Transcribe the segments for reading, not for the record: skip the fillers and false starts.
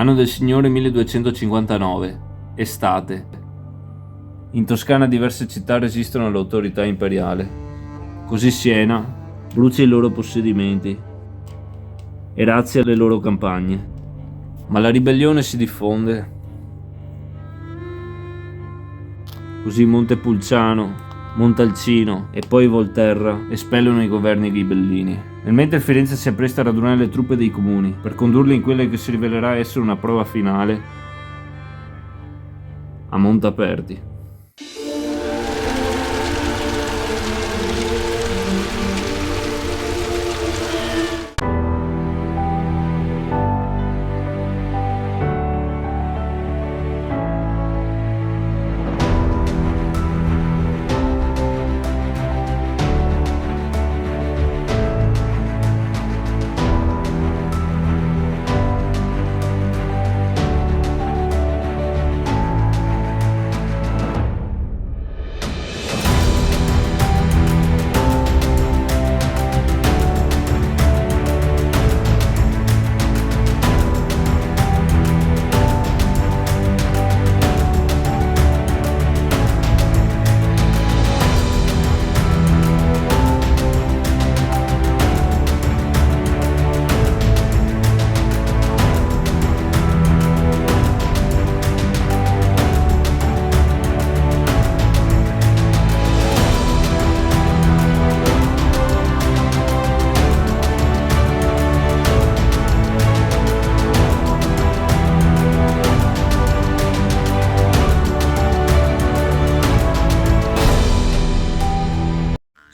Anno del Signore 1259. Estate. In Toscana diverse città resistono all'autorità imperiale. Così Siena brucia i loro possedimenti e razia le loro campagne. Ma la ribellione si diffonde. Così Montepulciano, Montalcino e poi Volterra espellono i governi ghibellini. Nel mentre Firenze si appresta a radunare le truppe dei comuni per condurle in quella che si rivelerà essere una prova finale a Montaperti.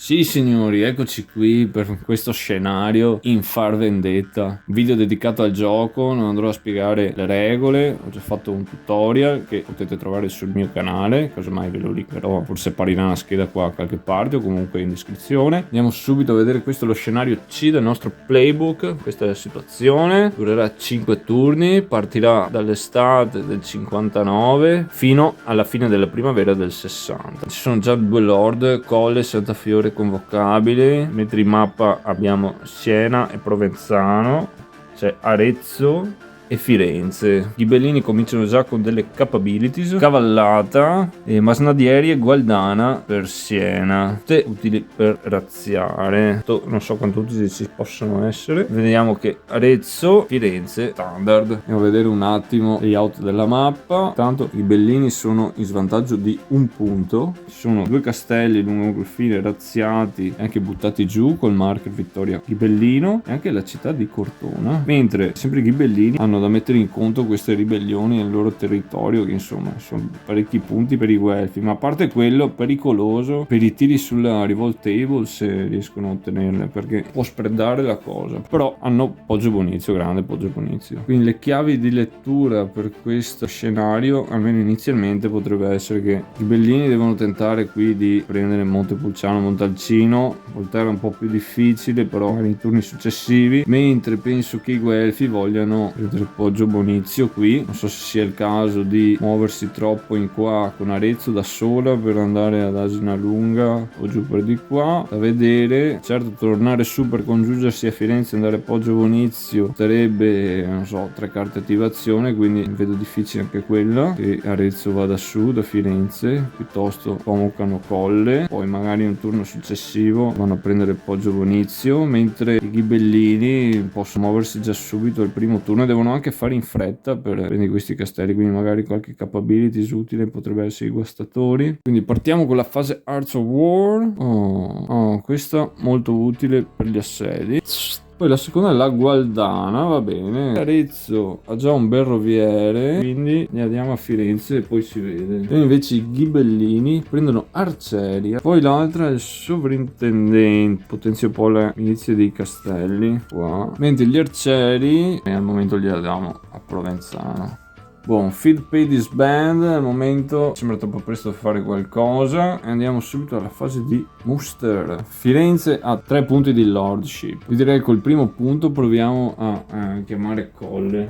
Sì signori, eccoci qui per questo scenario in Far Vendetta, video dedicato al gioco. Non andrò a spiegare le regole, ho già fatto un tutorial che potete trovare sul mio canale, casomai ve lo linkerò, forse apparirà una scheda qua da qualche parte o comunque in descrizione. Andiamo subito a vedere questo è lo scenario C del nostro playbook. Questa è la situazione, durerà 5 turni, partirà dall'estate del 59 fino alla fine della primavera del 60. Ci sono già 2 lord, Colle e Santafiore convocabili, mentre in mappa abbiamo Siena e Provenzano, c'è Arezzo e Firenze. I ghibellini cominciano già con delle capabilities, Cavallata, Masnadieri e Gualdana per Siena, tutte utili per razziare. Non so quanto utili ci possono essere. Vediamo che Arezzo, Firenze, standard. Andiamo a vedere un attimo il layout della mappa. Tanto i ghibellini sono in svantaggio di 1 punto. Ci sono 2 castelli lungo il confine razziati e anche buttati giù col marker vittoria ghibellino, e anche la città di Cortona, mentre sempre i ghibellini hanno da mettere in conto queste ribellioni nel loro territorio, che insomma sono parecchi punti per i Guelfi, ma a parte quello pericoloso per i tiri sulla revolt table se riescono a ottenerle, perché può spreadare la cosa. Però hanno Poggio Bonizio, grande Poggio Bonizio, quindi le chiavi di lettura per questo scenario almeno inizialmente potrebbe essere che i ghibellini devono tentare qui di prendere Montepulciano, Montalcino. Volterra è un po' più difficile, però nei turni successivi, mentre penso che i Guelfi vogliano prendere Poggio Bonizio qui. Non so se sia il caso di muoversi troppo in qua con Arezzo da sola per andare ad Asina Lunga o giù per di qua, da vedere. Certo, tornare su per congiungersi a Firenze e andare a Poggio Bonizio sarebbe, non so, 3 carte attivazione, quindi vedo difficile anche quella, che Arezzo vada su da Firenze. Piuttosto convocano Colle, poi magari un turno successivo vanno a prendere Poggio Bonizio, mentre i ghibellini possono muoversi già subito al primo turno e devono anche fare in fretta per prendere questi castelli, quindi magari qualche capabilities utile potrebbe essere i guastatori. Quindi partiamo con la fase Arts of War. Questa molto utile per gli assedi. Poi la seconda è la Gualdana, va bene. Arezzo ha già un bel roviere, quindi ne andiamo a Firenze e poi si vede. E invece i ghibellini prendono Arceria. Poi l'altra è il sovrintendente, potenzia un po' le milizie dei castelli qua. Mentre gli arcieri al momento li diamo a Provenzano. Buon, Field Pay Disband, al momento sembra troppo presto per fare qualcosa e andiamo subito alla fase di muster. Firenze ha 3 punti di lordship. Io direi che col primo punto proviamo a chiamare Colle.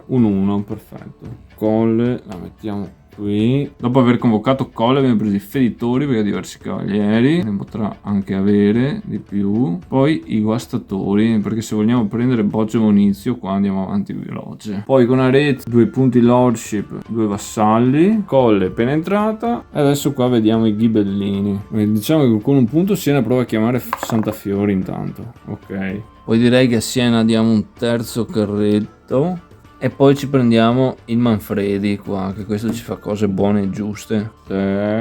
Un 1, perfetto. Colle la mettiamo qui. Dopo aver convocato Colle abbiamo preso i feditori perché ha diversi cavalieri, ne potrà anche avere di più. Poi i guastatori, perché se vogliamo prendere Boggio Monizio qua andiamo avanti veloce. Poi con Arezzo 2 punti lordship, 2 vassalli, Colle penetrata e adesso qua vediamo i ghibellini. Diciamo che con un punto Siena prova a chiamare Santafiori intanto, ok. Poi direi che a Siena diamo un terzo carretto e poi ci prendiamo il Manfredi qua, che questo ci fa cose buone e giuste.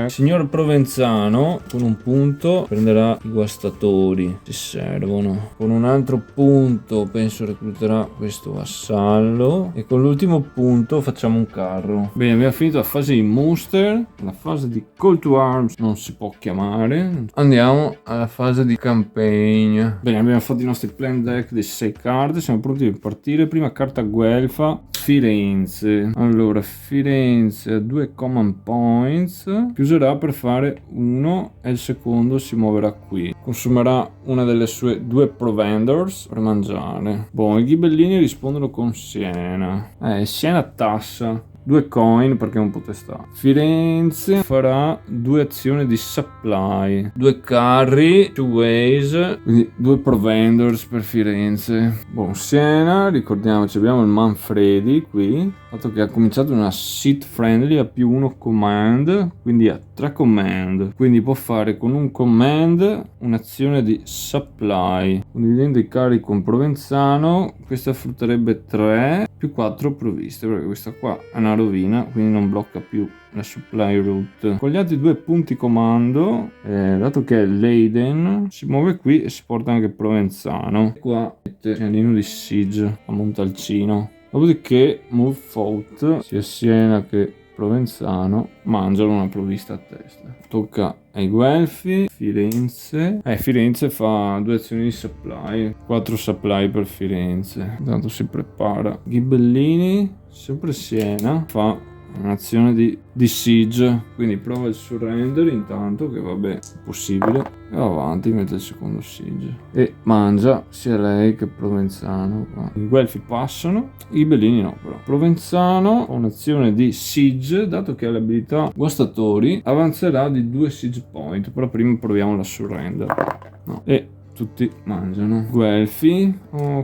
Signor Provenzano con un punto prenderà i guastatori, ci servono. Con un altro punto penso recluterà questo vassallo e con l'ultimo punto facciamo un carro. Bene, abbiamo finito la fase di Munster, la fase di Call to Arms non si può chiamare. Andiamo alla fase di Campaign. Bene, abbiamo fatto i nostri plan deck di 6 carte, siamo pronti per partire. Prima carta Guelfa, Firenze. Allora, Firenze ha 2 command points, chiuserà per fare 1 e il secondo si muoverà qui. Consumerà una delle sue 2 provendors per mangiare. Boh, i ghibellini rispondono con Siena. Siena tassa 2 coin perché è un potestà. Firenze farà 2 azioni di supply, 2 carri, 2 ways, quindi 2 provendors per Firenze. Boh, Siena, ricordiamoci, abbiamo il Manfredi qui, dato che ha cominciato una sit friendly a +1 command, quindi ha 3 command, quindi può fare con un command un'azione di supply. Condividendo i carri con Provenzano, questa frutterebbe 3 più 4 provviste, perché questa qua è una rovina, quindi non blocca più la supply route. Con gli altri 2 punti comando, dato che è Leiden, si muove qui e si porta anche Provenzano. Qua mette pianino di siege a Montalcino. Dopodiché move fought, sia Siena che Provenzano mangiano una provvista a testa. Tocca ai Guelfi. Firenze fa 2 azioni di supply, 4 supply per Firenze, intanto si prepara. Ghibellini, sempre Siena, fa un'azione di siege, quindi prova il surrender intanto, che vabbè è possibile, e va avanti, mette il secondo siege e mangia sia lei che Provenzano qua. I Guelfi passano, i Ghibellini no però. Provenzano ha un'azione di siege, dato che ha l'abilità guastatori avanzerà di 2 siege point, però prima proviamo la surrender, no. E tutti mangiano. Guelfi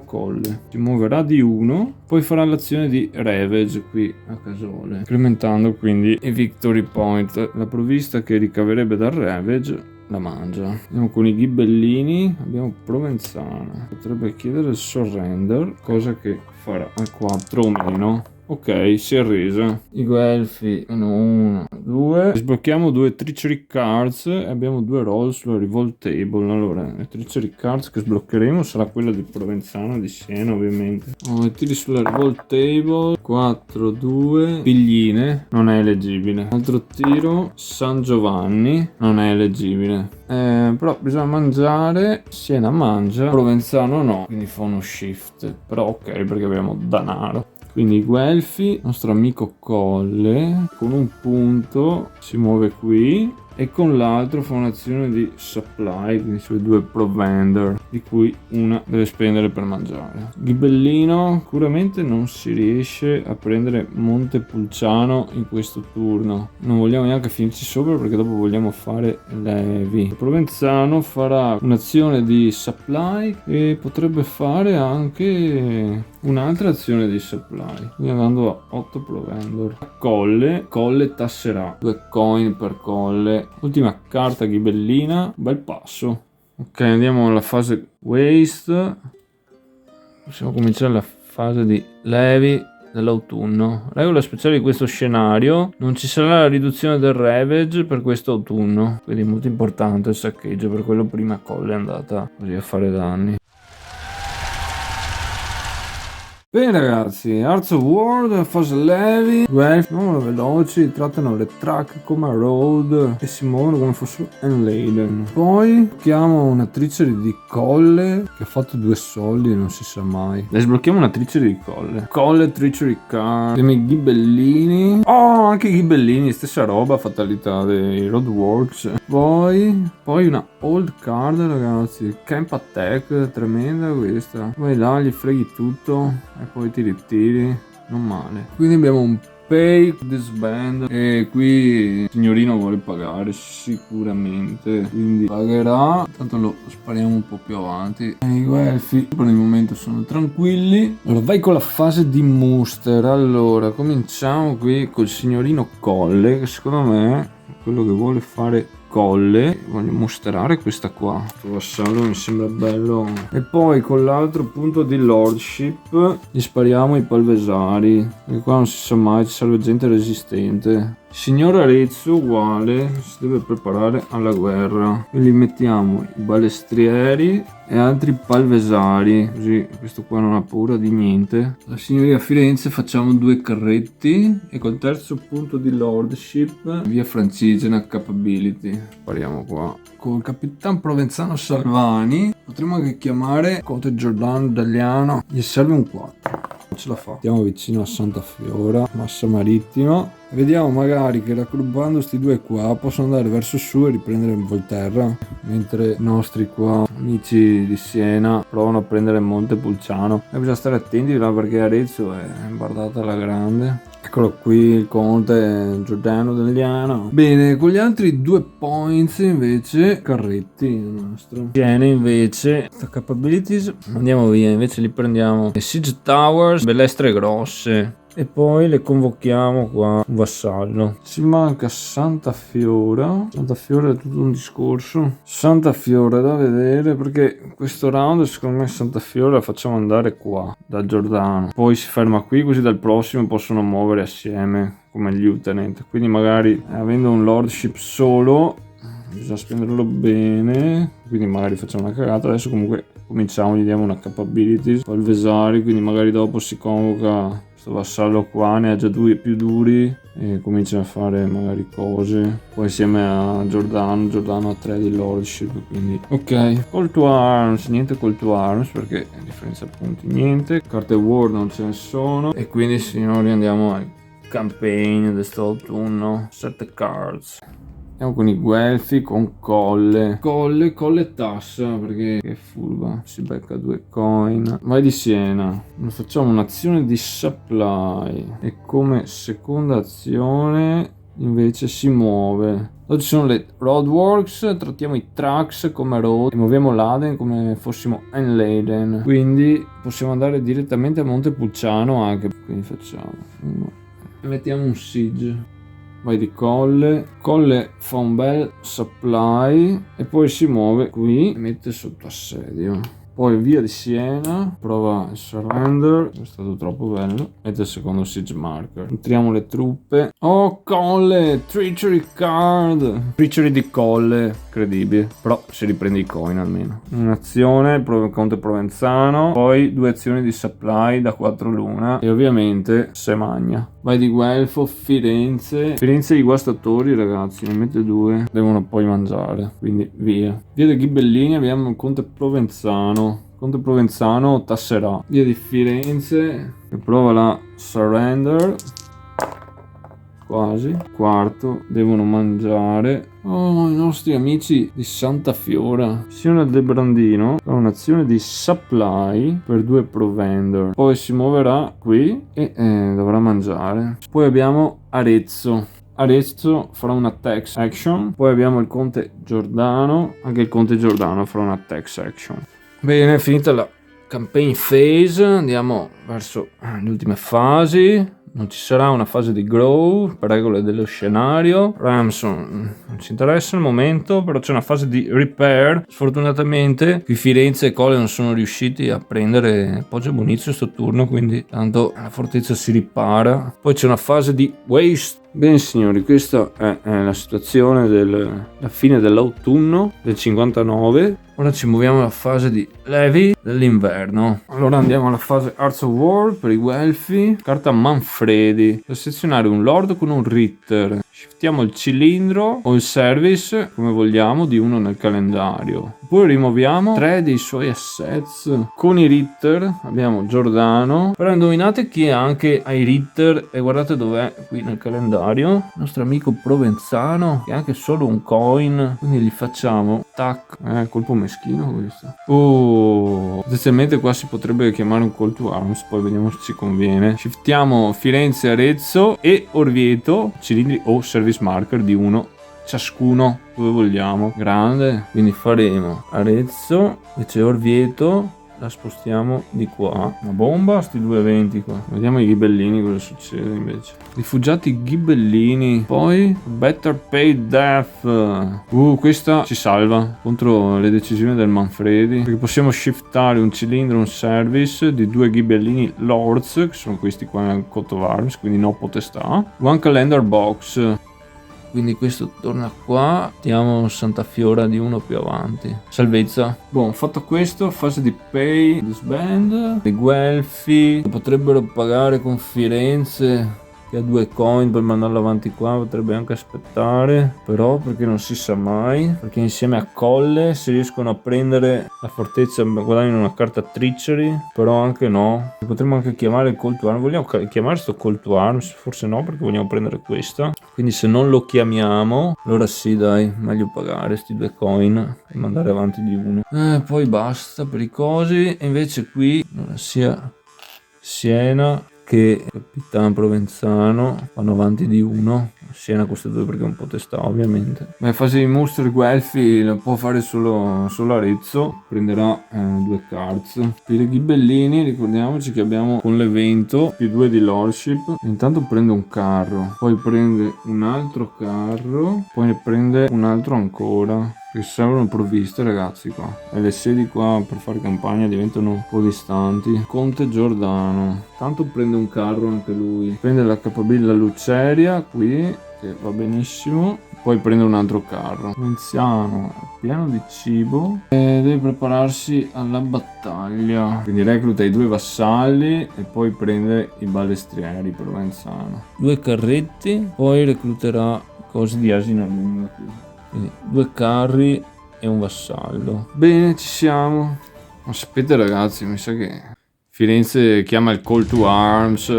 Colle si muoverà di 1, poi farà l'azione di Ravage qui a casole, incrementando quindi i victory point. La provvista che ricaverebbe dal Ravage la mangia. Andiamo con i Ghibellini, abbiamo Provenzano, potrebbe chiedere il surrender, cosa che farà a 4 o meno. Ok, si è arresa. I Guelfi hanno 1, 2. Sblocchiamo 2 Treachery Cards e abbiamo 2 roll sulla Revolt Table. Allora, le Treachery Cards che sbloccheremo sarà quella di Provenzano, di Siena ovviamente. Tiri sulla Revolt Table. 4, 2. Pigline, non è eleggibile. Altro tiro, San Giovanni, non è eleggibile. Però bisogna mangiare. Siena mangia, Provenzano no, quindi fa uno shift. Però ok, perché abbiamo danaro. Quindi i Guelfi, nostro amico Colle, con un punto si muove qui e con l'altro fa un'azione di supply, quindi sulle 2 provender, di cui una deve spendere per mangiare. Ghibellino, sicuramente non si riesce a prendere Montepulciano in questo turno, non vogliamo neanche finirci sopra perché dopo vogliamo fare Levi. Provenzano farà un'azione di supply e potrebbe fare anche un'altra azione di supply, quindi andando a 8 provender. Colle tasserà 2 coin per Colle. Ultima carta ghibellina, bel passo. Ok, andiamo alla fase waste. Possiamo cominciare la fase di Levi dell'autunno. Regola speciale di questo scenario: non ci sarà la riduzione del Ravage per questo autunno, quindi molto importante il saccheggio, per quello prima Colle è andata così a fare danni. Bene ragazzi, Hearts of War, fase Levi, Guelfi, sono veloci, trattano le track come a road e si muovono come fossero Enladen. Poi sblocchiamo una Treachery di Colle che ha fatto 2 soldi e non si sa mai. Le sblocchiamo una Treachery di Colle, Treachery card, i Ghibellini. Oh, anche i Ghibellini, stessa roba, fatalità dei Roadworks. Poi una old card ragazzi, Camp Attack, tremenda questa. Vai là, gli freghi tutto e poi ti ritiri, non male. Quindi abbiamo un pay this band. E qui il signorino vuole pagare sicuramente, quindi pagherà. Tanto lo spariamo un po' più avanti. E i guelfi per il momento sono tranquilli. Allora vai con la fase di muster. Allora cominciamo qui col signorino Colle, che secondo me è quello che vuole fare Colle. Voglio mostrare questa qua, questo vassallo mi sembra bello. E poi con l'altro punto di lordship gli spariamo i palvesari, perché qua non si sa mai, ci serve gente resistente. Signor Arezzo uguale, si deve preparare alla guerra, quindi mettiamo i balestrieri e altri palvesari, così questo qua non ha paura di niente. La signoria Firenze facciamo 2 carretti e col terzo punto di lordship via Francigena capability. Spariamo qua. Con il Capitan Provenzano Salvani potremmo anche chiamare Conte Giordano Dagliano, gli serve un 4. Ce la fa. Andiamo vicino a Santa Fiora, massa marittima. Vediamo magari che raggruppando sti due qua possono andare verso su e riprendere Volterra, mentre i nostri qua amici di Siena provano a prendere Montepulciano. E bisogna stare attenti là perché Arezzo è imbardata alla grande. Eccolo qui il conte Giordano Dagliano. Bene, con gli altri 2 points invece Carretti il nostro. Tiene invece capabilities, andiamo via, invece li prendiamo le Siege Towers, bellestre grosse. E poi le convochiamo qua un vassallo. Ci manca Santa Fiora. Santa Fiora è tutto un discorso. Santa Fiora da vedere, perché questo round secondo me Santa Fiora la facciamo andare qua da Giordano, poi si ferma qui così dal prossimo possono muovere assieme come gli lieutenant. Quindi magari avendo un lordship solo bisogna spenderlo bene, quindi magari facciamo una cagata. Adesso comunque cominciamo, gli diamo una capabilities Palvesari, quindi magari dopo si convoca questo vassallo qua, ne ha già 2 più duri e comincia a fare magari cose. Poi insieme a Giordano ha 3 di lordship, quindi ok. Call to arms, niente call to arms perché a differenza punti niente. Carte war non ce ne sono e quindi signori andiamo al campaign di sto autunno. 7 cards. Andiamo con i Guelfi, con Colle tassa perché è furba, si becca 2 coin. Vai di Siena, facciamo un'azione di supply e come seconda azione invece si muove. Oggi sono le roadworks, trattiamo i trucks come road e muoviamo l'Aden come fossimo Enladen, quindi possiamo andare direttamente a Montepulciano anche, quindi facciamo e mettiamo un siege. Vai di Colle fa un bel supply e poi si muove qui e mette sotto assedio. Poi via di Siena, prova il surrender, è stato troppo bello, mette il secondo siege marker. Entriamo le truppe. Oh Colle, treachery card, treachery di Colle, credibile, però si riprende i coin almeno. Un'azione, Conte Provenzano, poi 2 azioni di supply da 4 luna e ovviamente se magna. Vai di Guelfo, Firenze i guastatori ragazzi, ne mette 2, devono poi mangiare, quindi via. Via dei Ghibellini abbiamo il Conte Provenzano tasserà. Via di Firenze che prova la surrender, quasi, quarto, devono mangiare. Oh, i nostri amici di Santa Fiora. Signora De Brandino fa un'azione di supply per 2 provender, poi si muoverà qui e dovrà mangiare. Poi abbiamo Arezzo farà una tax action. Poi abbiamo il conte Giordano, anche il conte Giordano farà una tax action. Bene, finita la campaign phase, andiamo verso le ultime fasi. Non ci sarà una fase di grow per regole dello scenario. Ramson non ci interessa al momento, però c'è una fase di repair. Sfortunatamente qui Firenze e Colle non sono riusciti a prendere Poggio e Bonizio sto turno, quindi tanto la fortezza si ripara. Poi c'è una fase di waste. Bene signori, questa è la situazione della fine dell'autunno del 59. Ora ci muoviamo alla fase di Levy dell'inverno. Allora andiamo alla fase Arts of War per i Guelfi. Carta Manfredi. Per selezionare un Lord con un Ritter. Shiftiamo il cilindro o il service, come vogliamo, di uno nel calendario. Poi rimuoviamo 3 dei suoi assets. Con i Ritter abbiamo Giordano. Però indovinate chi è anche ai Ritter, e guardate dov'è qui nel calendario. Il nostro amico Provenzano, che ha anche solo un coin. Quindi gli facciamo tac. Colpo meschino questo. Potenzialmente qua si potrebbe chiamare un call to arms, poi vediamo se ci conviene. Shiftiamo Firenze, Arezzo e Orvieto, cilindri o service marker di uno ciascuno, dove vogliamo. Grande, quindi faremo Arezzo, invece Orvieto la spostiamo di qua. Una bomba, sti due eventi qua. Vediamo i ghibellini cosa succede invece. Rifugiati ghibellini. Poi Better Pay Death. Questa ci salva contro le decisioni del Manfredi, perché possiamo shiftare un cilindro, un service di 2 ghibellini lords, che sono questi qua nel coat of arms, quindi no potestà. One calendar box. Quindi questo torna qua. Mettiamo Santa Fiora di uno più avanti. Salvezza. Fatto questo, fase di pay, disband. I Guelfi potrebbero pagare con Firenze, che ha 2 coin, per mandarlo avanti qua. Potrebbe anche aspettare, però, perché non si sa mai, perché insieme a Colle, se riescono a prendere la fortezza, guadagnano una carta Treachery. Però anche no. Potremmo anche chiamare il call to arms. Vogliamo chiamare sto call to arms? Forse no, perché vogliamo prendere questa. Quindi se non lo chiamiamo, allora sì, dai, meglio pagare sti 2 coin e mandare avanti di uno. Poi basta per i cosi. E invece qui sia Siena che Capitan Provenzano vanno avanti di uno. Siena queste due perché è un potestà, ovviamente. Fase di mostri Guelfi la può fare solo Arezzo. Prenderà 2 cards. Per i ghibellini ricordiamoci che abbiamo con l'evento più 2 di lordship. Intanto prende un carro, poi prende un altro carro, poi ne prende un altro ancora. Che sembrano provviste, ragazzi, qua. E le sedi qua per fare campagna diventano un po' distanti. Conte Giordano. Tanto prende un carro anche lui. Prende la capobilla Luceria qui, che va benissimo. Poi prende un altro carro. Provenzano è pieno di cibo e deve prepararsi alla battaglia. Quindi recluta i 2 vassalli e poi prende i balestrieri Provenzano. 2 carretti, poi recluterà cose di asina lunga qui. Quindi 2 carri e un vassallo. Bene, ci siamo. Ma sapete, ragazzi, mi sa che Firenze chiama il call to arms.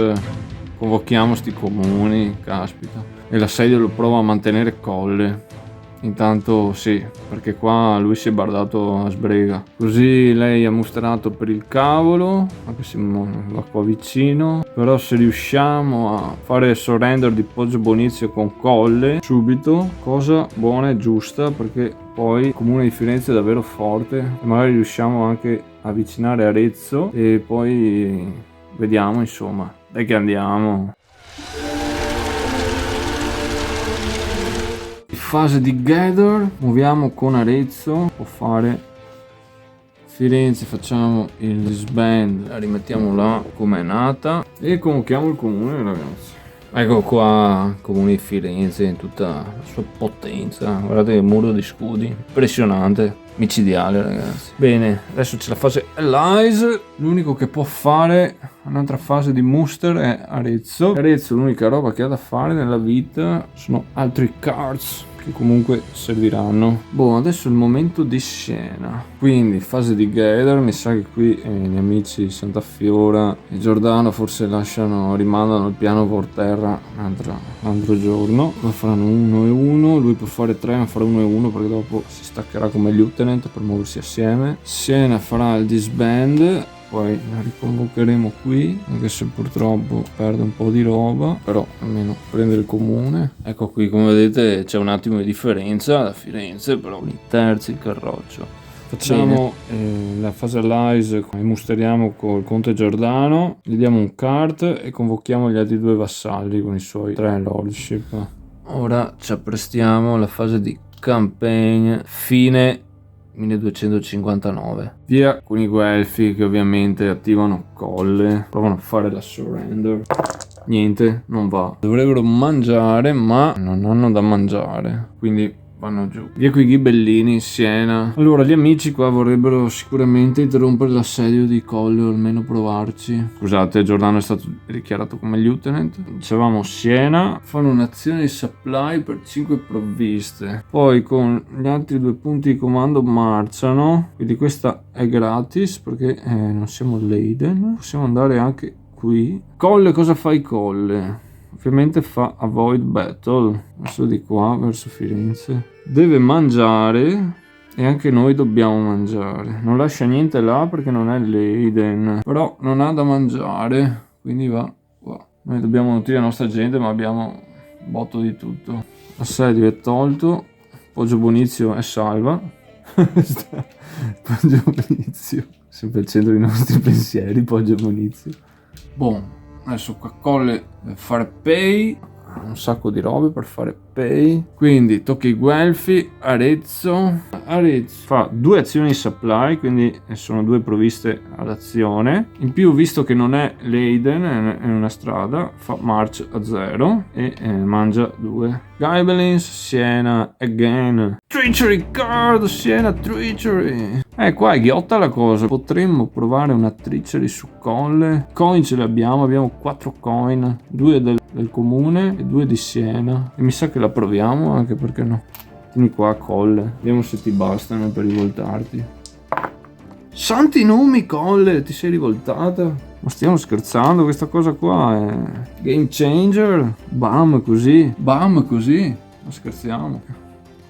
Convochiamo sti comuni, caspita. E l'assedio lo prova a mantenere Colle. Intanto sì, perché qua lui si è bardato a sbrega. Così lei ha mostrato per il cavolo, anche se va qua vicino. Però se riusciamo a fare surrender di Poggio Bonizio con Colle subito, cosa buona e giusta, perché poi il comune di Firenze è davvero forte e magari riusciamo anche a avvicinare Arezzo e poi vediamo, insomma. Dai che andiamo. Fase di gather, muoviamo con Arezzo, può fare Firenze, facciamo il disband, la rimettiamo là come è nata e convochiamo il comune, ragazzi. Ecco qua, comune di Firenze in tutta la sua potenza. Guardate che muro di scudi, impressionante, micidiale, ragazzi. Bene, adesso c'è la fase Allies. L'unico che può fare un'altra fase di muster è Arezzo. Arezzo l'unica roba che ha da fare nella vita sono altri cards che comunque serviranno. Adesso è il momento di scena. Quindi fase di gather, mi sa che qui gli amici Santa Fiora e Giordano forse rimandano il piano por terra un altro giorno. Poi faranno 1 e 1, lui può fare 3 ma farà 1 e 1 perché dopo si staccherà come lieutenant per muoversi assieme. Siena farà il disband, poi la riconvocheremo qui, anche se purtroppo perde un po' di roba, però almeno prende il comune. Ecco qui, come vedete c'è un attimo di differenza da Firenze, però i terzi il carroccio. Facciamo la fase Allies e musteriamo col conte Giordano, gli diamo un card e convochiamo gli altri 2 vassalli con i suoi 3 lordship. Ora ci apprestiamo alla fase di campagna, fine 1259. Via con i Guelfi che ovviamente attivano Colle, provano a fare la surrender. Niente, non va. Dovrebbero mangiare ma non hanno da mangiare, quindi vanno giù. Via coi ghibellini, Siena. Allora, gli amici qua vorrebbero sicuramente interrompere l'assedio di Colle o almeno provarci. Scusate, Giordano è stato dichiarato come lieutenant. Dicevamo Siena, fanno un'azione di supply per 5 provviste. Poi con gli altri 2 punti di comando marciano. Quindi questa è gratis perché non siamo Leiden. Possiamo andare anche qui. Colle, cosa fai Colle? Ovviamente fa avoid battle, verso di qua, verso Firenze. Deve mangiare e anche noi dobbiamo mangiare. Non lascia niente là perché non è Leiden, però non ha da mangiare, quindi va qua. Noi dobbiamo nutrire la nostra gente, ma abbiamo botto di tutto. Assedio è tolto, Poggio Bonizio è salva. Poggio Bonizio, sempre al centro dei nostri pensieri, Poggio Bonizio. Boh. Adesso qua Colle deve fare pay, un sacco di robe per fare pay, quindi tocca i Guelfi. Arezzo fa 2 azioni di supply, quindi sono 2 provviste all'azione. In più, visto che non è Leiden, è una strada, fa march a 0 e mangia 2. Ghibellines, Siena again. Treachery card, Siena treachery. Qua è ghiotta la cosa. Potremmo provare una treachery su Colle. Coin ce le abbiamo 4 coin, 2 del comune e 2 di Siena. E mi sa che la proviamo, anche perché no. Tieni qua Colle, vediamo se ti bastano per rivoltarti. Santi nomi Colle, ti sei rivoltata? Ma stiamo scherzando, questa cosa qua è game changer. Bam così, ma scherziamo.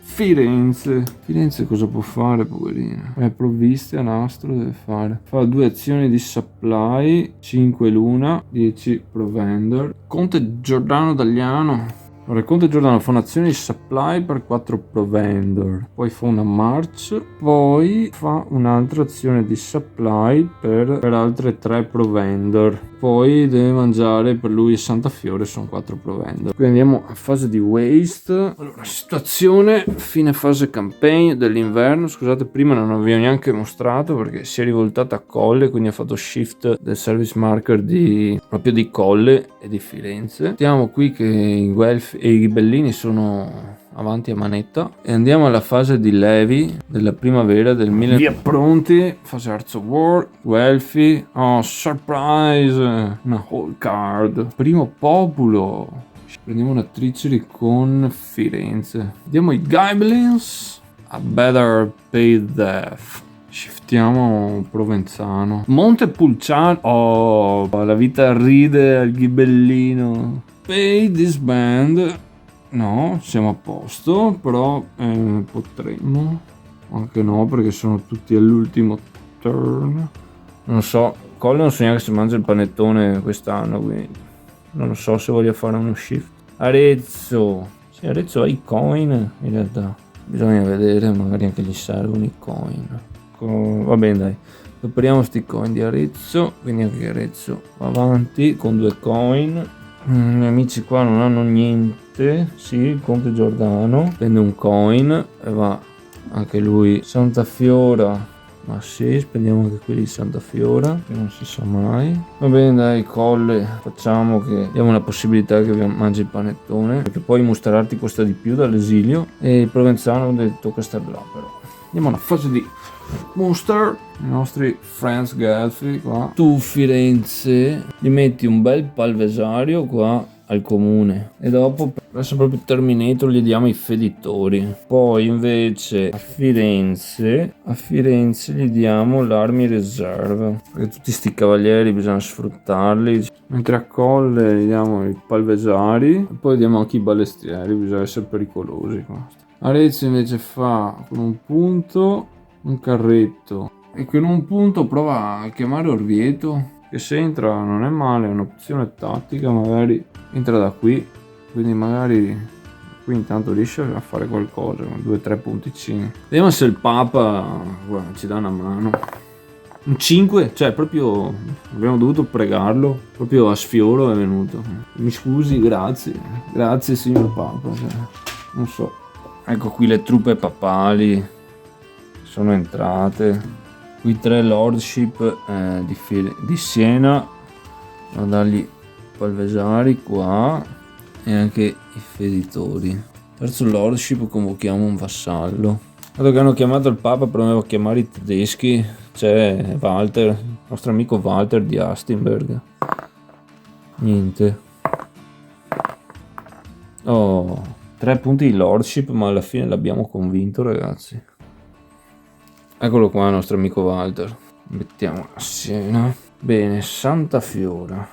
Firenze cosa può fare, poverina? Provviste a nastro deve fare. Fa 2 azioni di supply, 5 l'una, 10 provender. Conte Giordano Dagliano. Allora, il Conte Giordano fa un'azione di supply per 4 provender, poi fa una march, poi fa un'altra azione di supply per altre 3 provender, poi deve mangiare per lui Santa Fiore, sono 4 provender. Quindi andiamo a fase di waste. Allora, situazione fine fase campaign dell'inverno. Scusate, prima non vi ho neanche mostrato perché si è rivoltata a Colle, quindi ha fatto shift del service marker proprio di Colle e di Firenze. Siamo qui che i Guelfi e i ghibellini sono avanti a manetta e andiamo alla fase di Levi della primavera del 1000. Via pronti, fase Hearts of War, Guelfi, oh surprise, una whole card, primo populo, prendiamo una treachery con Firenze, diamo i Ghibellines, a better pay death. Shiftiamo Provenzano. Montepulciano, oh la vita ride al ghibellino. Pay disband. No, siamo a posto, però potremmo anche no, perché sono tutti all'ultimo turn. Non so, Colle non so neanche se mangia il panettone quest'anno, quindi non lo so se voglio fare uno shift. Arezzo, sì, Arezzo ha i coin in realtà, bisogna vedere, magari anche gli servono i coin. Va bene, dai, recuperiamo sti coin di Arezzo, quindi anche Arezzo va avanti con 2 coin. I miei amici qua non hanno niente. Sì, il Conte Giordano prende un coin e va anche lui. Santa Fiora, ma sì, spendiamo anche quelli di Santa Fiora, che non si sa mai. Va bene, dai, Colle, facciamo che diamo la possibilità che mangi il panettone, perché poi mostrarti costa di più dall'esilio, e il Provenzano tocca stare là. Però andiamo alla fase di Monster, i nostri friends Guelfi qua. Tu Firenze gli metti un bel palvesario qua al comune e dopo adesso proprio Terminator gli diamo i feditori. Poi invece a Firenze gli diamo l'army reserve, perché tutti sti cavalieri bisogna sfruttarli, mentre a Colle gli diamo i palvesari e poi diamo anche i balestrieri, bisogna essere pericolosi qua. Arezzo invece fa con un punto un carretto e con un punto prova a chiamare Orvieto, che se entra non è male, è un'opzione tattica, magari entra da qui, quindi magari qui intanto riesce a fare qualcosa con 2-3 punticini. Vediamo se il Papa ci dà una mano. Un 5, cioè proprio abbiamo dovuto pregarlo, proprio a sfioro è venuto. Mi scusi, grazie signor Papa, cioè, non so. Ecco qui le truppe papali sono entrate, qui 3 lordship di Siena, a dargli palvesari qua e anche i feditori. Terzo lordship, convochiamo un vassallo. Dato che hanno chiamato il Papa, proviamo a chiamare i tedeschi. C'è Walter, il nostro amico Walter di Hastinberg. Niente. Oh, 3 punti di lordship, ma alla fine l'abbiamo convinto, ragazzi. Eccolo qua il nostro amico Walter. Mettiamo la Siena. Bene, Santa Fiora.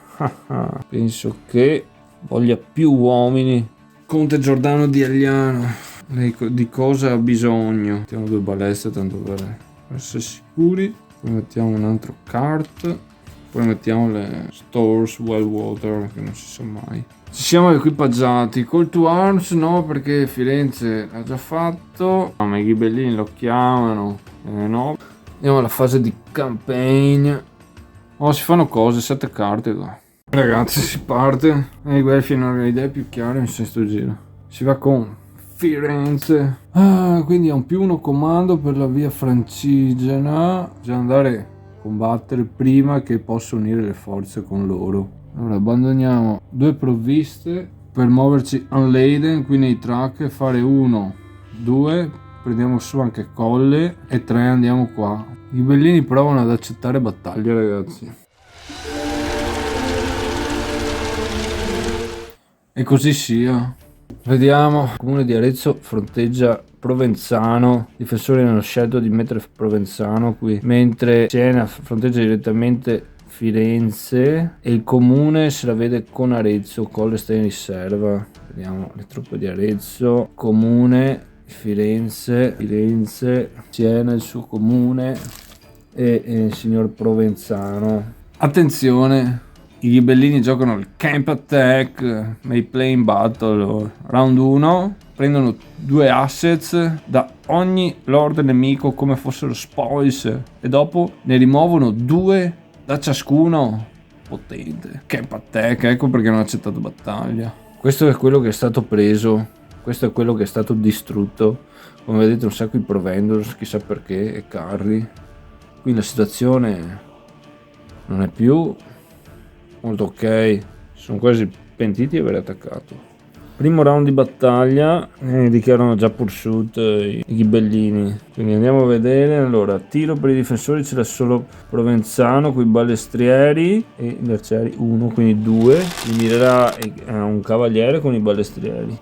Penso che voglia più uomini. Conte Giordano di Agliano. Lei di cosa ha bisogno? Mettiamo 2 balestre tanto per essere sicuri. Poi mettiamo un altro cart. Poi mettiamo le Stores Well Water, che non si sa mai. Ci siamo equipaggiati. Call to Arms no, perché Firenze ha già fatto. Ma i ghibellini lo chiamano. No. Andiamo alla fase di campaign. Oh, si fanno cose, 7 carte qua. Ragazzi, si parte. I Guelfi hanno le idee più chiare in questo giro. Si va con Firenze. Quindi ha un +1 comando per la via francigena. Bisogna andare a combattere prima che possa unire le forze con loro. Allora abbandoniamo 2 provviste per muoverci unladen qui nei track e fare 1, 2, prendiamo su anche Colle e 3 andiamo qua. I ghibellini provano ad accettare battaglia, ragazzi. E così sia. Vediamo. Comune di Arezzo fronteggia Provenzano. I difensori hanno scelto di mettere Provenzano qui, mentre Siena fronteggia direttamente Firenze e il comune se la vede con Arezzo. Colle sta in riserva. Vediamo le truppe di Arezzo. Comune, Firenze, Siena il suo comune e il signor Provenzano. Attenzione, i ghibellini giocano il Camp Attack, may play in battle. Round 1, prendono 2 assets da ogni lord nemico come fossero spoils e dopo ne rimuovono 2 da ciascuno. Potente. Camp Attack, ecco perché non ha accettato battaglia. Questo è quello che è stato preso, questo è quello che è stato distrutto. Come vedete un sacco di provendors, chissà perché, e carri. Qui la situazione non è più molto ok, sono quasi pentiti di aver attaccato. Primo round di battaglia, dichiarano già pursuit i ghibellini, quindi andiamo a vedere. Allora, tiro per i difensori ce l'ha solo Provenzano con i ballestrieri e gli arcieri 1, quindi 2, li mirerà un cavaliere con i ballestrieri.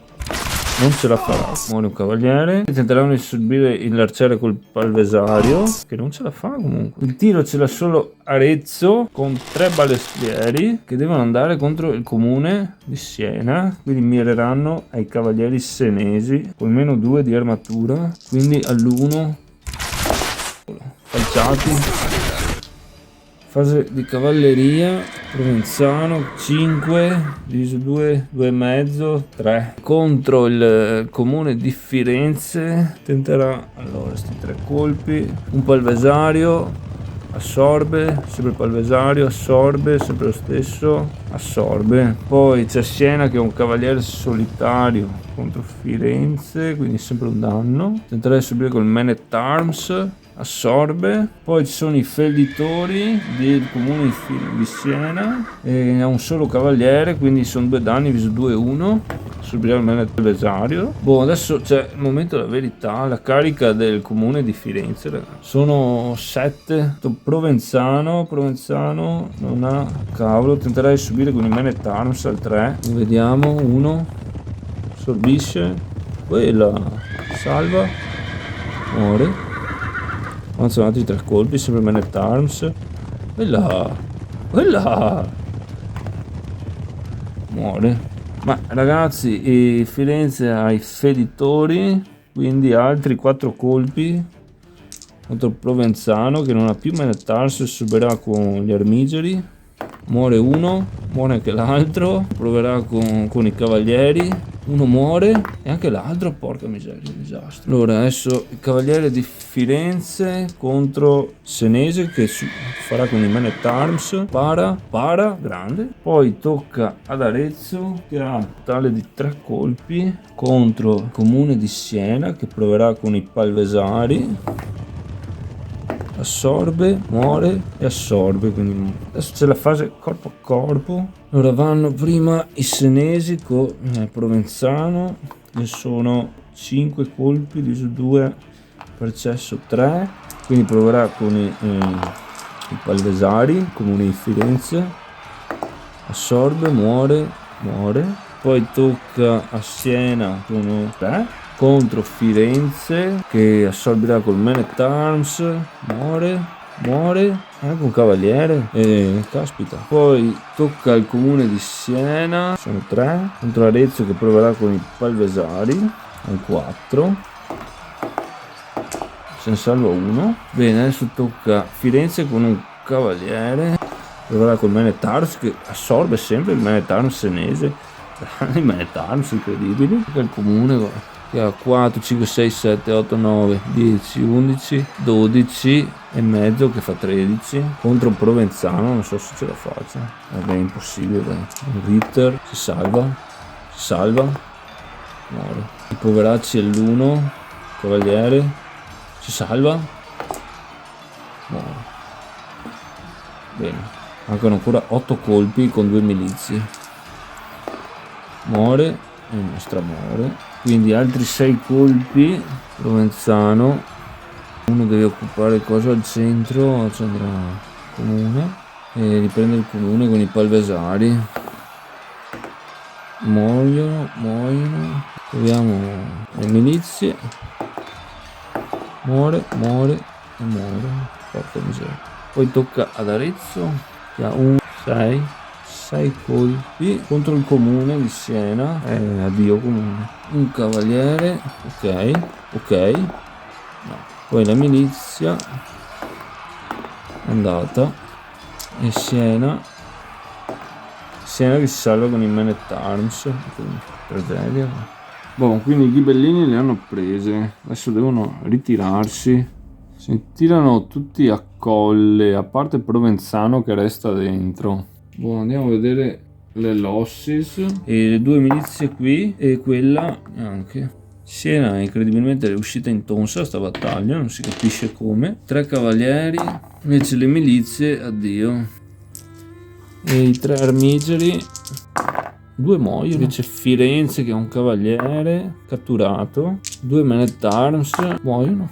Non ce la farà, muore un cavaliere. Tenteranno di subire l'arciere col palvesario, che non ce la fa comunque. Il tiro ce l'ha solo Arezzo con 3 ballestrieri che devono andare contro il comune di Siena, quindi mireranno ai cavalieri senesi con -2 di armatura, quindi all'1 falciati. Fase di cavalleria, Provenzano 5, diviso 2, 2,5, 3. Contro il comune di Firenze tenterà allora questi 3 colpi, un palvesario, assorbe, sempre il palvesario, assorbe, sempre lo stesso, assorbe. Poi c'è Siena che è un cavaliere solitario contro Firenze, quindi sempre un danno. Tenterà di subire col Man at Arms, assorbe. Poi ci sono i fenditori del comune di Siena e ha un solo cavaliere, quindi sono 2 danni, diviso 2 e 1. Subirà il Man at Besario. Boh, adesso c'è il momento della verità, la carica del comune di Firenze, ragazzi. Sono 7. Provenzano non ha cavolo, tenterà di subire con il Man at Arms al 3. Vediamo, 1 sorbisce, quella salva, muore. Avanzano altri 3 colpi, sempre Man at Arms. Quella muore. Ma ragazzi, Firenze ha i feditori, quindi altri 4 colpi contro Provenzano che non ha più Man at Arms, subirà con gli armigeri. Muore uno, muore anche l'altro, proverà con i cavalieri, uno muore e anche l'altro, porca miseria, disastro. Allora adesso il cavaliere di Firenze contro Senese che farà con i Man at Arms, para, grande. Poi tocca ad Arezzo che ha un totale di 3 colpi contro il comune di Siena che proverà con i palvesari. Assorbe, muore e assorbe, quindi adesso c'è la fase corpo a corpo. Allora vanno prima i senesi con Provenzano ne sono 5 colpi, diviso 2 per cesso 3, quindi proverà con i Palvesari, Comune di Firenze, assorbe, muore, poi tocca a Siena con 3 contro Firenze che assorbirà col Man at Arms, muore, anche un cavaliere, caspita. Poi tocca al Comune di Siena, sono 3 contro Arezzo che proverà con i Palvesari, un 4, se ne salva 1. Bene, adesso tocca Firenze con un cavaliere, proverà col Man at Arms che assorbe sempre il Man at Arms senese, i Man at Arms incredibili. Tocca il Comune che ha 4, 5, 6, 7, 8, 9, 10, 11, 12 e mezzo che fa 13 contro Provenzano, non so se ce la faccia, vabbè, impossibile, dai. Ritter si salva, muore. I poveracci è l'1, cavaliere si salva, muore. Bene, mancano ancora 8 colpi con 2 milizie, muore e il nostro muore. Quindi altri 6 colpi, Provenzano, uno deve occupare cosa al centro, ci andrà Comune e riprende il Comune con i Palvesari, muoiono, proviamo le milizie, muore, porca miseria. Poi tocca ad Arezzo che ha 6 colpi contro il Comune di Siena, addio Comune. Un cavaliere, ok, no. Poi la milizia è andata e Siena che si salva con i Man at Arms, tragedia. Boh, quindi i ghibellini le hanno prese, adesso devono ritirarsi, si tirano tutti a colle, a parte Provenzano che resta dentro. Boh, andiamo a vedere le losses e le 2 milizie qui e quella anche. Siena incredibilmente è uscita in tonsa sta battaglia, non si capisce come. 3 cavalieri, invece le milizie addio. E i 3 armigeri, 2 muoiono. Invece Firenze che è un cavaliere catturato, 2 Man at Arms muoiono.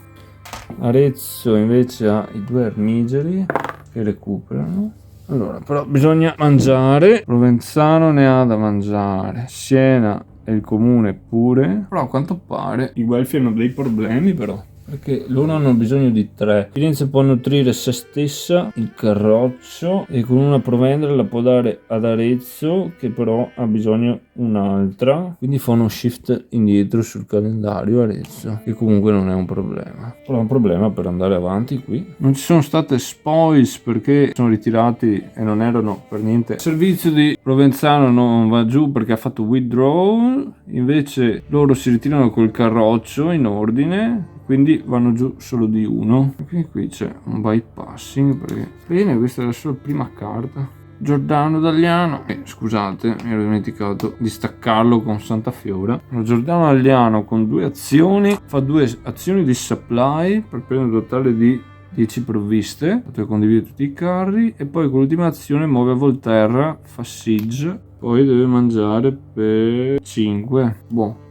Arezzo invece ha i 2 armigeri che recuperano. Allora, però bisogna mangiare. Provenzano ne ha da mangiare. Siena e il Comune pure. Però a quanto pare i Guelfi hanno dei problemi però, perché loro hanno bisogno di 3. Firenze può nutrire se stessa, il carroccio, e con una provendere la può dare ad Arezzo che però ha bisogno un'altra, quindi fa uno shift indietro sul calendario Arezzo, che comunque non è un problema, però è un problema per andare avanti. Qui non ci sono state spoils perché sono ritirati e non erano per niente. Il servizio di Provenzano non va giù perché ha fatto withdrawal, invece loro si ritirano col carroccio in ordine, quindi vanno giù solo di 1. Quindi qui c'è un bypassing perché bene, questa è la sua prima carta. Giordano Dagliano, scusate, mi ero dimenticato di staccarlo con Santa Fiora. Giordano Dagliano con 2 azioni fa 2 azioni di supply per prendere un totale di 10 provviste, potete condividere tutti i carri, e poi con l'ultima azione muove a Volterra, fa siege, poi deve mangiare per 5. Boh.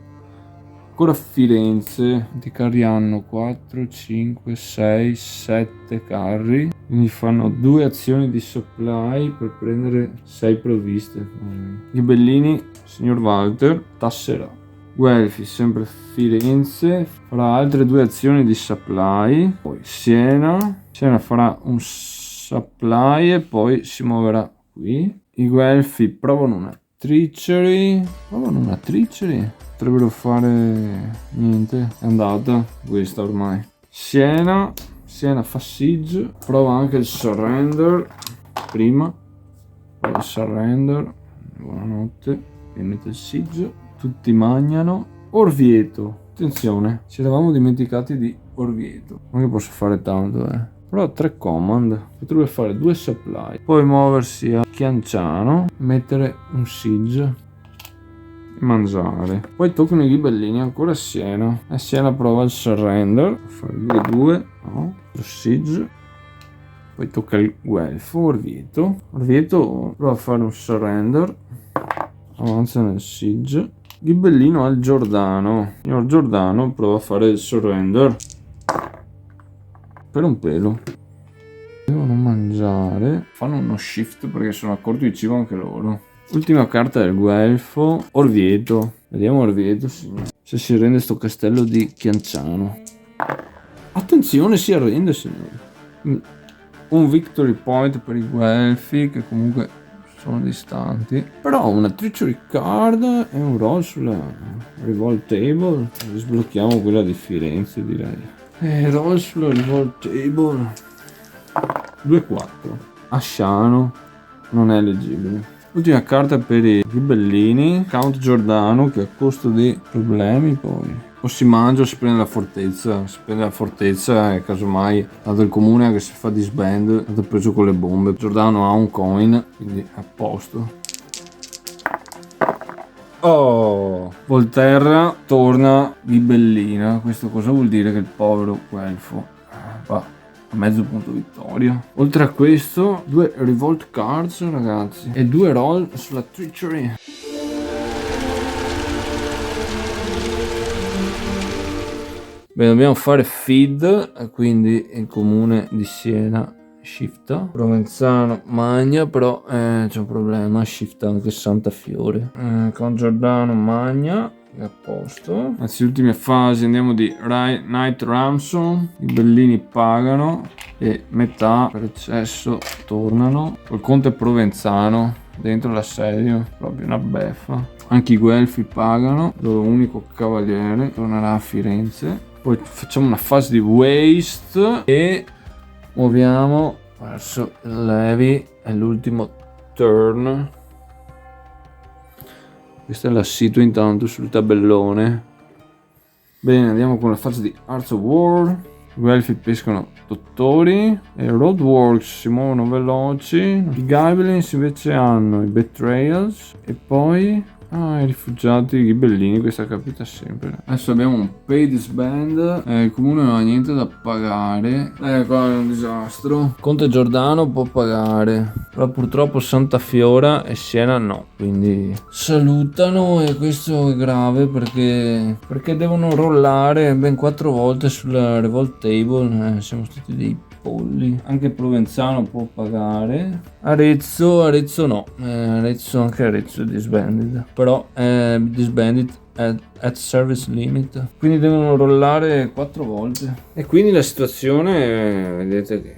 Ancora Firenze, di carri hanno 4, 5, 6, 7 carri, quindi fanno 2 azioni di supply per prendere 6 provviste. Ghibellini, signor Walter, tasserà. Guelfi, sempre Firenze, farà altre 2 azioni di supply, poi Siena farà un supply e poi si muoverà qui. I Guelfi provano una treachery, potrebbero fare niente, è andata questa ormai. Siena fa siege, prova anche il surrender prima, poi il surrender, buonanotte, e mette il siege, tutti magnano. Orvieto, attenzione, ci eravamo dimenticati di Orvieto, non che posso fare tanto, però 3 command, potrebbe fare 2 supply, poi muoversi a Chianciano, mettere un siege, mangiare. Poi toccano i ghibellini, ancora Siena, e Siena prova il surrender, fare 2-2, no, lo siege. Poi tocca il Guelfo, Orvieto prova a fare un surrender, avanza nel siege, Ghibellino al Giordano. Signor Giordano prova a fare il surrender. Per un pelo. Devono mangiare. Fanno uno shift perché sono a corto di cibo anche loro. Ultima carta del Guelfo. Orvieto. Vediamo Orvieto, signore. Se si arrende sto castello di Chianciano. Attenzione, si arrende, signore. Un victory point per i Guelfi che comunque sono distanti. Però una treachery card e un roll sulla revolt table. Sblocchiamo quella di Firenze, direi. E roll sulla revolt table. 2-4. Asciano non è leggibile. Ultima carta per i Ghibellini. Count Giordano che a costo di problemi poi. O si mangia o si prende la fortezza. Si prende la fortezza e casomai dato il comune che si fa disband, è preso con le bombe. Giordano ha un coin, quindi è a posto. Oh, Volterra torna Ghibellina. Questo cosa vuol dire? Che il povero Guelfo va a mezzo punto vittoria. Oltre a questo, 2 revolt cards, ragazzi, e 2 roll sulla treachery. Bene, dobbiamo fare feed, quindi il comune di Siena shifta. Provenzano magna, però c'è un problema, shifta anche Santafiore. Con Giordano magna, è a posto. Anzi, ultime fasi, andiamo di Knight Ramson. I Bellini pagano e metà per eccesso tornano. Col conte Provenzano dentro l'assedio, proprio una beffa. Anche i Guelfi pagano, il loro unico cavaliere tornerà a Firenze. Poi facciamo una fase di waste e muoviamo verso il Levi, è l'ultimo turn. Questa è la situa intanto sul tabellone. Bene, andiamo con la fase di Arts of War. I Guelfi pescano dottori e Roadworks si muovono veloci. I Ghibellins invece hanno i Betrayals e poi i rifugiati Ghibellini, questa capita sempre. Adesso abbiamo un pay disband. Il comune non ha niente da pagare. Qua è un disastro. Conte Giordano può pagare, però purtroppo Santafiora e Siena no. Quindi salutano e questo è grave perché devono rollare ben 4 volte sulla revolt table. Siamo stati dei polli. Anche Provenzano può pagare. Arezzo no. Anche Arezzo è disbanded. Però è disbanded at service limit. Quindi devono rollare 4 volte. E quindi la situazione, vedete che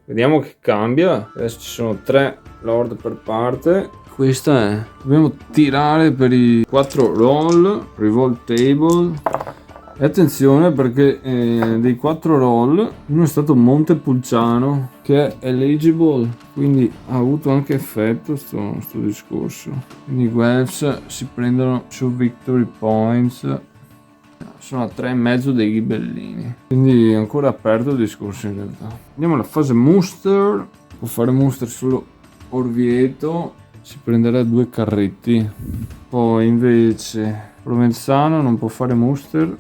vediamo che cambia. Adesso ci sono 3 lord per parte. Questa è. Dobbiamo tirare per i 4 roll. Revolt table. E attenzione perché dei 4 roll uno è stato Montepulciano che è eligible, quindi ha avuto anche effetto sto discorso. Quindi i Guelfs si prendono su victory points, sono a 3,5 dei Ghibellini, quindi è ancora aperto il discorso in realtà. Andiamo alla fase muster. Può fare muster solo Orvieto, si prenderà 2 carretti. Poi invece Provenzano non può fare muster.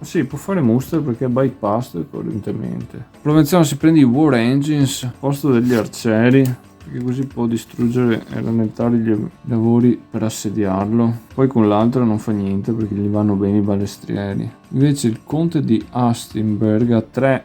Sì, può fare muster perché è bypassed correntemente. Provenzano si prende i War Engines al posto degli arcieri, perché così può distruggere e rallentare gli lavori per assediarlo. Poi con l'altro non fa niente perché gli vanno bene i balestrieri. Invece il conte di Hastinberg ha 3,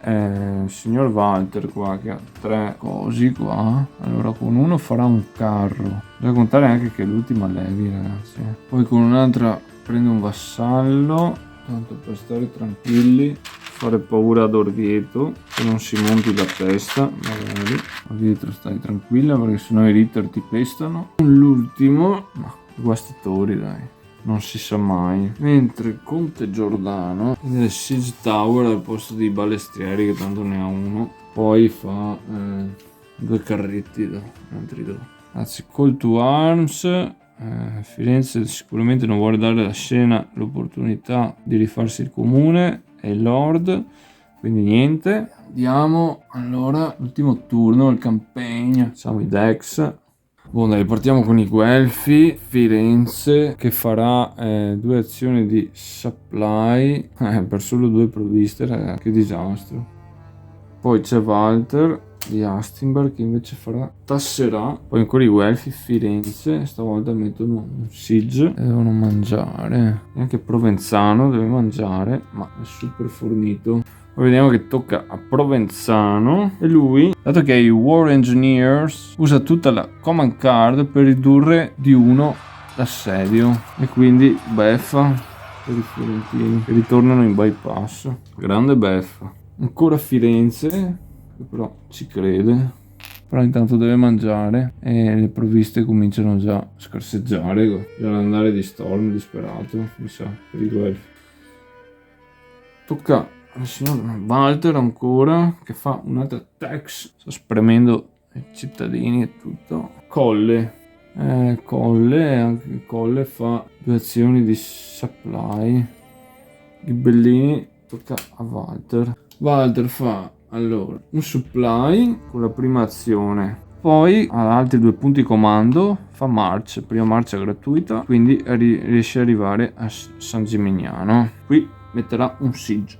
il signor Walter qua che ha 3 cosi qua. Allora con uno farà un carro. Da contare anche che è l'ultima Levi, ragazzi. Poi con un'altra prende un vassallo. Tanto per stare tranquilli, fare paura ad Orvieto, che non si monti la testa, magari. Orvieto stai tranquilla perché sennò i Ritter ti pestano. L'ultimo, ma guastatori dai, non si sa mai. Mentre il conte Giordano nel Siege Tower al posto dei balestrieri che tanto ne ha uno, poi fa 2 carretti da altri 2. Anzi, call to arms. Firenze sicuramente non vuole dare alla scena l'opportunità di rifarsi il comune e il lord, quindi niente. Andiamo allora l'ultimo turno, il campaign, facciamo i Dex. Dai, partiamo con i Guelfi. Firenze che farà 2 azioni di supply per solo 2 provviste, ragazzi, che disastro. Poi c'è Walter di Hastinberg che invece tasserà. Poi ancora i Guelfi, Firenze, stavolta mettono un siege, devono mangiare. E anche Provenzano deve mangiare, ma è super fornito. Poi vediamo che tocca a Provenzano e lui, dato che è i War Engineers, usa tutta la command card per ridurre di 1 l'assedio e quindi beffa per i fiorentini che ritornano in bypass. Grande beffa. Ancora Firenze, che però ci crede, però intanto deve mangiare e le provviste cominciano già a scarseggiare, già l'andare di Storm disperato, mi sa, per i Guelfi. Tocca al signor Walter ancora, che fa un'altra tax, sta spremendo i cittadini e tutto. Colle, anche Colle fa 2 azioni di supply. Ghibellini, tocca a Walter fa allora un supply con la prima azione, poi ha altri 2 punti comando, fa march, prima marcia gratuita, quindi riesce ad arrivare a San Gimignano. Qui metterà un siege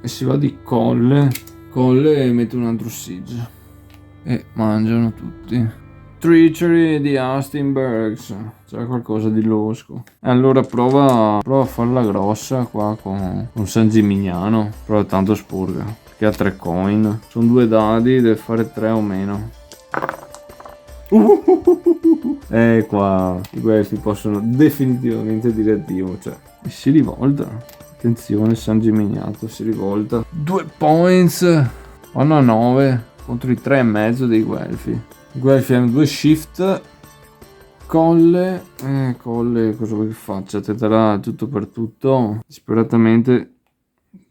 e si va di Colle e mette un altro siege e mangiano tutti. Treachery di Hastinbergs, c'è qualcosa di losco. E allora prova a farla grossa qua con San Gimignano, però tanto spurga, perché ha 3 coin, sono 2 dadi, deve fare 3 o meno. Qua i Guelfi possono definitivamente dire addio, cioè, e si rivolta. Attenzione, San Gimignano si rivolta. 2 points, vanno a 9 contro i 3,5 dei Guelfi. I Guelfi hanno 2 shift. Colle cosa vuoi che faccia? Tenterà tutto per tutto, disperatamente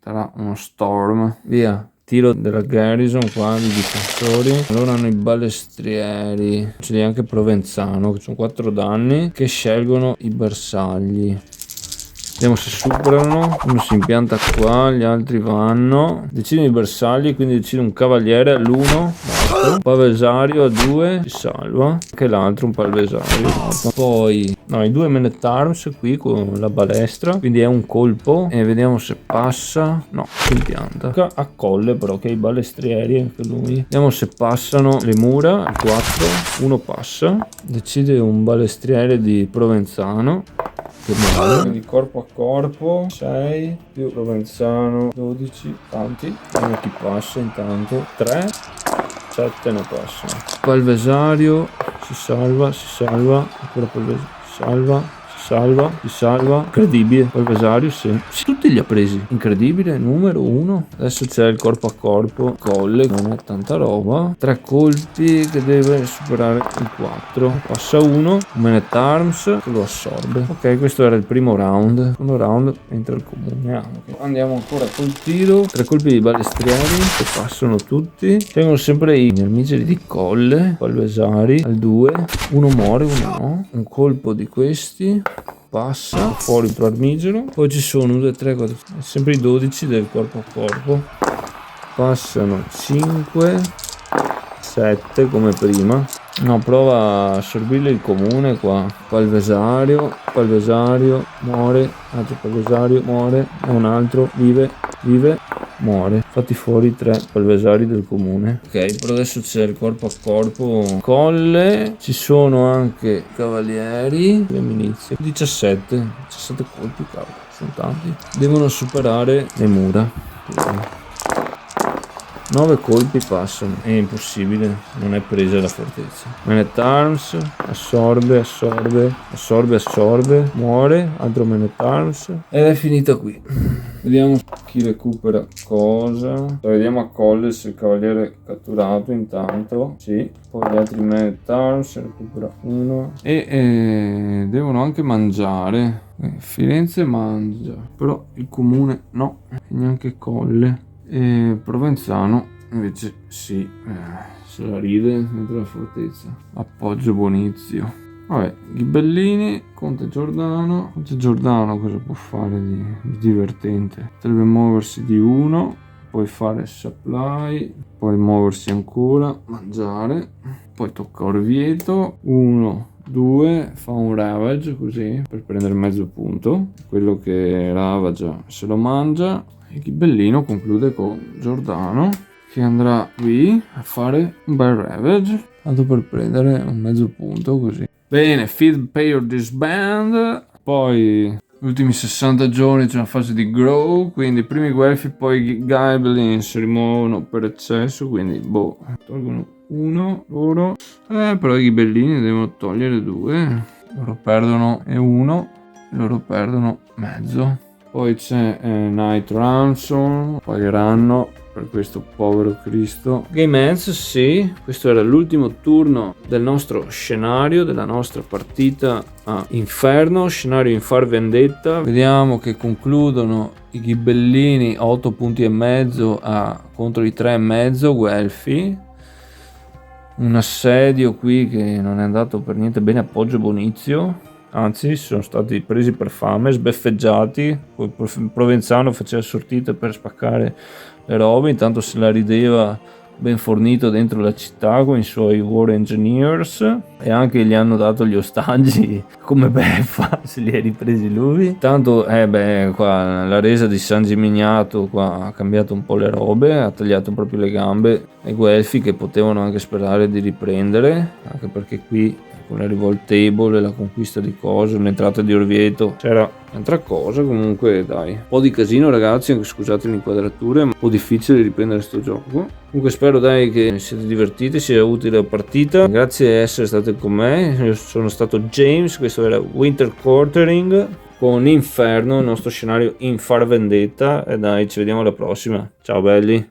darà uno storm, via. Tiro della garrison qua di difensori. Allora hanno i balestrieri, ce li ha anche Provenzano, che sono 4 danni, che scelgono i bersagli. Vediamo se superano. Uno si impianta qua, gli altri vanno. Decidono i bersagli, quindi decide un cavaliere all'1, un palvesario a 2, si salva. Anche l'altro un palvesario. Poi i 2 men at arms qui con la balestra, quindi è un colpo. E vediamo se passa. No, si impianta. A Colle però, che è i balestrieri anche lui. Vediamo se passano le mura. Il 4, uno passa. Decide un balestriere di Provenzano. Che male. Quindi corpo a corpo 6 più Provenzano 12, tanti. Vediamo chi passa intanto. 3, 7 ne passano. Palvesario si salva, ancora Palvesario si salva, incredibile. Palvesario sì, tutti li ha presi, incredibile. Numero 1. Adesso c'è il corpo a corpo. Colle, non è tanta roba. 3 colpi che deve superare il 4. Passa 1, Man at Arms che lo assorbe. Ok, questo era il primo round. Secondo round entra il comune. Okay. Andiamo ancora col tiro. 3 colpi di balestrieri che passano tutti. Tengono sempre i armigeri di Colle. Palvesari al 2. Uno muore, uno no. Un colpo di questi passa fuori il tuo armigero. Poi ci sono 1, 2, 3, 4, sempre i 12 del corpo a corpo. Passano 5, 7 come prima. No, prova a assorbire il comune qua. Palvesario muore, altro palvesario muore, un altro vive, muore. Fatti fuori 3 palvesari del comune. Ok, però adesso c'è il corpo a corpo. Colle, ci sono anche cavalieri, le milizie. 17 colpi, cavolo, sono tanti. Devono superare le mura. 9 colpi passano, è impossibile, non è presa la fortezza. Man at Arms, assorbe, muore, altro Man at Arms ed è finita qui. Vediamo chi recupera cosa. Vediamo a Colle se il cavaliere catturato intanto, sì. Poi gli altri Man at Arms, recupera 1 e devono anche mangiare. Firenze mangia, però il comune no, neanche Colle. E Provenzano invece sì, se la ride dentro la fortezza. Appoggio Bonizio. Vabbè, Ghibellini, Conte Giordano cosa può fare di divertente? Potrebbe muoversi di 1, poi fare supply, poi muoversi ancora, mangiare, poi tocca Orvieto, 1, 2, fa un ravage così per prendere mezzo punto. Quello che ravaggia se lo mangia. E Ghibellino conclude con Giordano che andrà qui a fare un bel ravage, tanto per prendere un mezzo punto così. Bene, feed pay or disband, poi gli ultimi 60 giorni c'è una fase di grow, quindi i primi guelfi, poi i goblins si rimuovono per eccesso, quindi tolgono uno loro, però i ghibellini devono togliere 2, loro perdono uno, loro perdono mezzo. Poi c'è Night Ransom, pagheranno per questo povero Cristo. Game ends, sì, questo era l'ultimo turno del nostro scenario, della nostra partita a Inferno, scenario Infar Vendetta. Vediamo che concludono i ghibellini a 8 punti e mezzo contro i 3,5 guelfi. Un assedio qui che non è andato per niente bene, appoggio Bonizio. Anzi, sono stati presi per fame, sbeffeggiati. Poi Provenzano faceva sortite per spaccare le robe, intanto se la rideva ben fornito dentro la città con i suoi war engineers, e anche gli hanno dato gli ostaggi come beffa, se li è ripresi lui. Intanto qua la resa di San Gimignano qua ha cambiato un po' le robe, ha tagliato proprio le gambe ai guelfi, che potevano anche sperare di riprendere, anche perché qui con la revolt table e la conquista di Coso, l'entrata di Orvieto, c'era un'altra cosa. Comunque dai, un po' di casino ragazzi, anche scusate le inquadrature, ma un po' difficile riprendere sto gioco. Comunque spero dai che siete divertiti, sia utile la partita. Grazie di essere stati con me, io sono stato James, questo era Winter Quartering con Inferno, il nostro scenario Infar Vendetta, e dai, ci vediamo alla prossima, ciao belli.